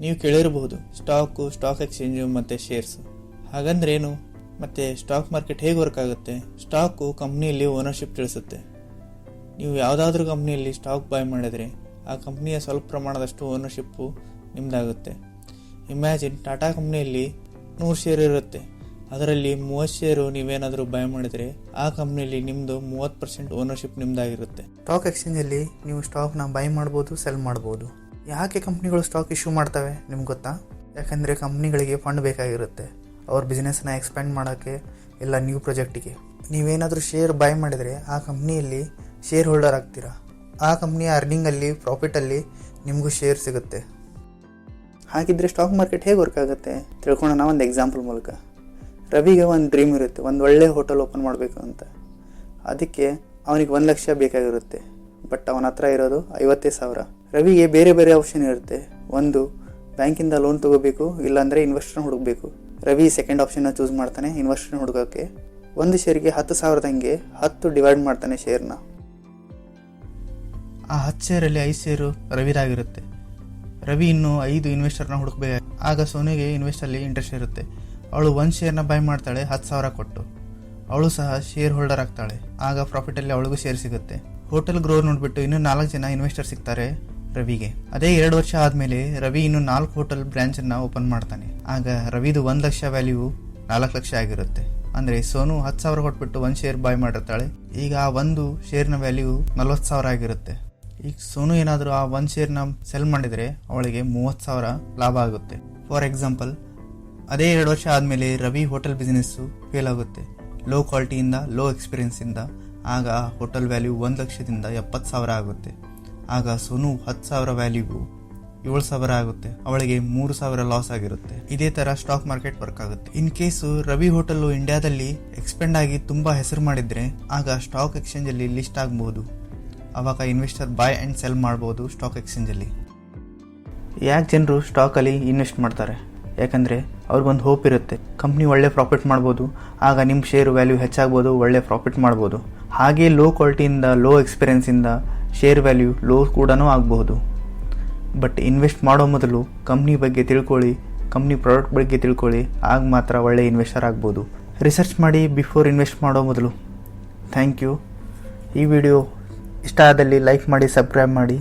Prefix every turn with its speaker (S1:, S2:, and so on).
S1: ನೀವು ಕೇಳಿರಬಹುದು stock, stock exchange ಮತ್ತು ಶೇರ್ಸ್ ಹಾಗಂದ್ರೆ ಏನು, ಮತ್ತು ಸ್ಟಾಕ್ ಮಾರ್ಕೆಟ್ ಹೇಗೆ ವರ್ಕ್ ಆಗುತ್ತೆ. ಸ್ಟಾಕು ಕಂಪ್ನಿಯಲ್ಲಿ ಓನರ್ಶಿಪ್ ತಿಳಿಸುತ್ತೆ. ನೀವು ಯಾವುದಾದ್ರೂ ಕಂಪ್ನಿಯಲ್ಲಿ ಸ್ಟಾಕ್ ಬೈ ಮಾಡಿದರೆ ಆ ಕಂಪ್ನಿಯ ಸ್ವಲ್ಪ ಪ್ರಮಾಣದಷ್ಟು ಓನರ್ಶಿಪ್ಪು ನಿಮ್ಮದಾಗುತ್ತೆ. ಇಮ್ಯಾಜಿನ್ ಟಾಟಾ ಕಂಪ್ನಿಯಲ್ಲಿ 100 ಶೇರ್ ಇರುತ್ತೆ. ಅದರಲ್ಲಿ 30 ಶೇರು ನೀವೇನಾದರೂ ಬೈ ಮಾಡಿದರೆ ಆ ಕಂಪ್ನಿಯಲ್ಲಿ ನಿಮ್ಮದು 30% ಓನರ್ಶಿಪ್ ನಿಮ್ಮದಾಗಿರುತ್ತೆ. ಸ್ಟಾಕ್ ಎಕ್ಸ್ಚೇಂಜಲ್ಲಿ ನೀವು ಸ್ಟಾಕ್ನ ಬೈ ಮಾಡ್ಬೋದು, ಸೆಲ್ ಮಾಡ್ಬೋದು. ಯಾಕೆ ಕಂಪ್ನಿಗಳು ಸ್ಟಾಕ್ ಇಶ್ಯೂ ಮಾಡ್ತವೆ ನಿಮ್ಗೆ ಗೊತ್ತಾ? ಯಾಕಂದರೆ ಕಂಪ್ನಿಗಳಿಗೆ ಫಂಡ್ ಬೇಕಾಗಿರುತ್ತೆ ಅವ್ರ ಬಿಸ್ನೆಸ್ನ ಎಕ್ಸ್ಪ್ಯಾಂಡ್ ಮಾಡೋಕ್ಕೆ, ಇಲ್ಲ ನ್ಯೂ ಪ್ರಾಜೆಕ್ಟಿಗೆ. ನೀವೇನಾದರೂ ಶೇರ್ ಬೈ ಮಾಡಿದರೆ ಆ ಕಂಪ್ನಿಯಲ್ಲಿ ಶೇರ್ ಹೋಲ್ಡರ್ ಆಗ್ತೀರಾ. ಆ ಕಂಪ್ನಿಯ ಅರ್ನಿಂಗಲ್ಲಿ, ಪ್ರಾಫಿಟಲ್ಲಿ ನಿಮಗೂ ಶೇರ್ ಸಿಗುತ್ತೆ. ಹಾಗಿದ್ರೆ ಸ್ಟಾಕ್ ಮಾರ್ಕೆಟ್ ಹೇಗೆ ವರ್ಕ್ ಆಗುತ್ತೆ ತಿಳ್ಕೊಳ್ಳೋಣ ಒಂದು ಎಕ್ಸಾಂಪಲ್ ಮೂಲಕ. ರವಿಗೆ ಒಂದು ಡ್ರೀಮ್ ಇರುತ್ತೆ, ಒಂದು ಒಳ್ಳೆ ಹೋಟೆಲ್ ಓಪನ್ ಮಾಡಬೇಕು ಅಂತ. ಅದಕ್ಕೆ ಅವನಿಗೆ 1 ಲಕ್ಷ ಬೇಕಾಗಿರುತ್ತೆ. ಬಟ್ ಅವನ ಹತ್ರ ಇರೋದು 50,000. ರವಿಗೆ ಬೇರೆ ಬೇರೆ ಆಪ್ಷನ್ ಇರುತ್ತೆ. ಒಂದು, ಬ್ಯಾಂಕಿಂದ ಲೋನ್ ತೊಗೋಬೇಕು, ಇಲ್ಲಾಂದರೆ ಇನ್ವೆಸ್ಟರ್ನ ಹುಡುಕಬೇಕು. ರವಿ ಸೆಕೆಂಡ್ ಆಪ್ಷನ್ನ ಚೂಸ್ ಮಾಡ್ತಾನೆ, ಇನ್ವೆಸ್ಟರ್ನ ಹುಡುಕೋಕ್ಕೆ. ಒಂದು ಶೇರ್ಗೆ 10,000 10 ಡಿವೈಡ್ ಮಾಡ್ತಾನೆ ಶೇರ್ನ. ಆ 10 ಶೇರಲ್ಲಿ 5 ಶೇರು ರವಿದಾಗಿರುತ್ತೆ. ರವಿ ಇನ್ನೂ 5 ಇನ್ವೆಸ್ಟರ್ನ ಹುಡುಕಬೇಕು. ಆಗ ಸೋನಿಗೆ ಇನ್ವೆಸ್ಟಲ್ಲಿ ಇಂಟ್ರೆಸ್ಟ್ ಇರುತ್ತೆ. ಅವಳು 1 ಶೇರ್ನ ಬೈ ಮಾಡ್ತಾಳೆ 10,000 ಕೊಟ್ಟು. ಅವಳು ಸಹ ಶೇರ್ ಹೋಲ್ಡರ್ ಆಗ್ತಾಳೆ. ಆಗ ಪ್ರಾಫಿಟಲ್ಲಿ ಅವಳಿಗೂ ಶೇರ್ ಸಿಗುತ್ತೆ. ಹೋಟೆಲ್ ಗ್ರೋ ನೋಡಿಬಿಟ್ಟು ಇನ್ನೂ 4 ಜನ ಇನ್ವೆಸ್ಟರ್ ಸಿಗ್ತಾರೆ ರವಿಗೆ. ಅದೇ 2 ವರ್ಷ ಆದಮೇಲೆ ರವಿ ಇನ್ನೂ 4 ಹೋಟೆಲ್ ಬ್ರಾಂಚನ್ನು ಓಪನ್ ಮಾಡ್ತಾನೆ. ಆಗ ರವಿದು 1 ಲಕ್ಷ ವ್ಯಾಲ್ಯೂ 4 ಲಕ್ಷ ಆಗಿರುತ್ತೆ. ಅಂದರೆ ಸೋನು 10,000 ಕೊಟ್ಬಿಟ್ಟು 1 ಶೇರ್ ಬೈ ಮಾಡಿರ್ತಾಳೆ. ಈಗ ಆ 1 ಶೇರ್ನ ವ್ಯಾಲ್ಯೂ 40,000 ಆಗಿರುತ್ತೆ. ಈಗ ಸೋನು ಏನಾದರೂ ಆ 1 ಶೇರ್ನ ಸೆಲ್ ಮಾಡಿದರೆ ಅವಳಿಗೆ 30,000 ಲಾಭ ಆಗುತ್ತೆ. ಫಾರ್ ಎಕ್ಸಾಂಪಲ್, ಅದೇ 2 ವರ್ಷ ಆದಮೇಲೆ ರವಿ ಹೋಟೆಲ್ ಬಿಸ್ನೆಸ್ಸು ಫೇಲ್ ಆಗುತ್ತೆ. ಲೋ ಕ್ವಾಲಿಟಿಯಿಂದ, ಲೋ ಎಕ್ಸ್ಪೀರಿಯನ್ಸಿಂದ. ಆಗ ಹೋಟೆಲ್ ವ್ಯಾಲ್ಯೂ 1 ಲಕ್ಷದಿಂದ 70,000 ಆಗುತ್ತೆ. ಆಗ ಸೋನು 10,000 ವ್ಯಾಲ್ಯೂಗೂ 7,000 ಆಗುತ್ತೆ. ಅವಳಿಗೆ 3,000 ಲಾಸ್ ಆಗಿರುತ್ತೆ. ಇದೇ ಥರ ಸ್ಟಾಕ್ ಮಾರ್ಕೆಟ್ ವರ್ಕ್ ಆಗುತ್ತೆ. ಇನ್ ಕೇಸು ರವಿ ಹೋಟೆಲ್ಲು ಇಂಡಿಯಾದಲ್ಲಿ ಎಕ್ಸ್ಪೆಂಡ್ ಆಗಿ ತುಂಬ ಹೆಸರು ಮಾಡಿದರೆ ಆಗ ಸ್ಟಾಕ್ ಎಕ್ಸ್ಚೇಂಜಲ್ಲಿ ಲಿಸ್ಟ್ ಆಗ್ಬೋದು. ಆವಾಗ ಇನ್ವೆಸ್ಟರ್ ಬೈ ಆ್ಯಂಡ್ ಸೆಲ್ ಮಾಡ್ಬೋದು ಸ್ಟಾಕ್ ಎಕ್ಸ್ಚೇಂಜಲ್ಲಿ. ಯಾಕೆ ಜನರು ಸ್ಟಾಕಲ್ಲಿ ಇನ್ವೆಸ್ಟ್ ಮಾಡ್ತಾರೆ? ಯಾಕಂದರೆ ಅವ್ರಿಗೊಂದು ಹೋಪ್ ಇರುತ್ತೆ, ಕಂಪ್ನಿ ಒಳ್ಳೆ ಪ್ರಾಫಿಟ್ ಮಾಡ್ಬೋದು, ಆಗ ನಿಮ್ಮ ಶೇರ್ ವ್ಯಾಲ್ಯೂ ಹೆಚ್ಚಾಗ್ಬೋದು, ಒಳ್ಳೆ ಪ್ರಾಫಿಟ್ ಮಾಡ್ಬೋದು. ಹಾಗೆ ಲೋ ಕ್ವಾಲಿಟಿಯಿಂದ, ಲೋ ಎಕ್ಸ್ಪೀರಿಯನ್ಸಿಂದ ಶೇರ್ ವ್ಯಾಲ್ಯೂ ಲೋ ಕೂಡ ಆಗಬಹುದು. ಬಟ್ ಇನ್ವೆಸ್ಟ್ ಮಾಡೋ ಮೊದಲು ಕಂಪ್ನಿ ಬಗ್ಗೆ ತಿಳ್ಕೊಳ್ಳಿ, ಕಂಪ್ನಿ ಪ್ರಾಡಕ್ಟ್ ಬಗ್ಗೆ ತಿಳ್ಕೊಳ್ಳಿ. ಆಗ ಮಾತ್ರ ಒಳ್ಳೆ ಇನ್ವೆಸ್ಟರ್ ಆಗ್ಬೋದು. ರಿಸರ್ಚ್ ಮಾಡಿ ಬಿಫೋರ್ ಇನ್ವೆಸ್ಟ್ ಮಾಡೋ ಮೊದಲು. Thank you. ಈ ವಿಡಿಯೋ ಇಷ್ಟ ಆದಲ್ಲಿ ಲೈಕ್ ಮಾಡಿ, ಸಬ್ಸ್ಕ್ರೈಬ್ ಮಾಡಿ.